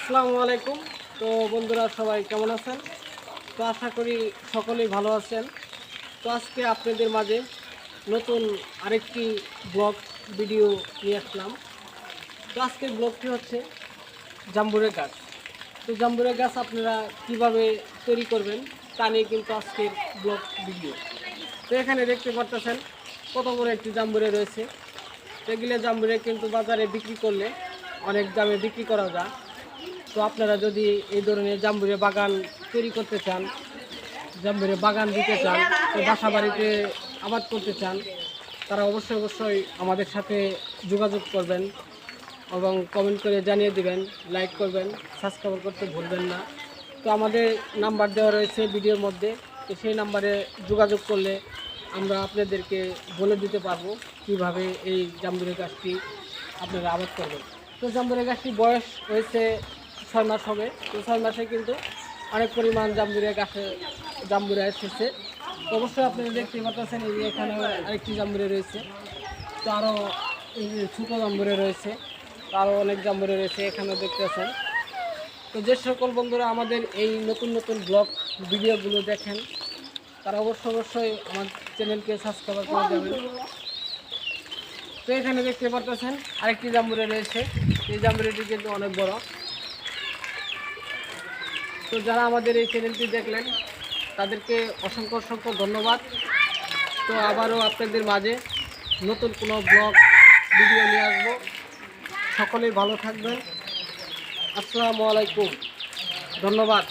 আসসালামু আলাইকুম। তো বন্ধুরা সবাই কেমন আছেন? তো আশা করি সকলেই ভালো আছেন। তো আজকে আপনাদের মাঝে নতুন আরেকটি ব্লগ ভিডিও নিয়ে আসলাম। তো আজকের ব্লগটি হচ্ছে জাম্বুরের গাছ। তো জাম্বুরের গাছ আপনারা কিভাবে তৈরি করবেন তা নিয়ে কিন্তু আজকের ব্লগ ভিডিও। তো এখানে দেখতে পারতেছেন কত বড় একটি জাম্বুরে রয়েছে। এগুলো জাম্বুরে কিন্তু বাজারে বিক্রি করলে অনেক দামে বিক্রি করা যায়। তো আপনারা যদি এই ধরনের জাম্বুরে বাগান তৈরি করতে চান, জাম্বুরে বাগান দিতে চান, তো বাসা বাড়িতে আবাদ করতে চান, তারা অবশ্যই আমাদের সাথে যোগাযোগ করবেন এবং কমেন্ট করে জানিয়ে দিবেন, লাইক করবেন, সাবস্ক্রাইব করতে ভুলবেন না। তো আমাদের নাম্বার দেওয়া রয়েছে ভিডিওর মধ্যে। তো সেই নাম্বারে যোগাযোগ করলে আমরা আপনাদেরকে বলে দিতে পারবো কিভাবে এই জাম্বুরে গাছটি আপনারা আবাদ করবেন। তো জাম্বুরে গাছটি বয়স হয়েছে 6 মাস হবে। তো 6 মাসে কিন্তু অনেক পরিমাণ জাম্বুরে এসেছে। তো অবশ্যই আপনারা দেখতে পাচ্ছেন এই যে এখানে আরেকটি জাম্বুরে রয়েছে। তো আরও এই যে ছোটো জাম্বুরে রয়েছে, আরও অনেক জাম্বুরে রয়েছে এখানে দেখতেছেন। তো যে সকল বন্ধুরা আমাদের এই নতুন নতুন ব্লগ ভিডিওগুলো দেখেন তারা অবশ্যই আমার চ্যানেলকে সাবস্ক্রাইব করে দেবেন। তো এখানে দেখতে পাচ্ছেন আরেকটি জাম্বুরে রয়েছে। এই জাম্বুরিটি কিন্তু অনেক বড়। তো যারা আমাদের এই চ্যানেলটি দেখলেন তাদেরকে অসংখ্য ধন্যবাদ। তো আবারও আপনাদের মাঝে নতুন কোনো ব্লগ ভিডিও নিয়ে আসবো। সকলেই ভালো থাকবেন। আসসালামু আলাইকুম, ধন্যবাদ।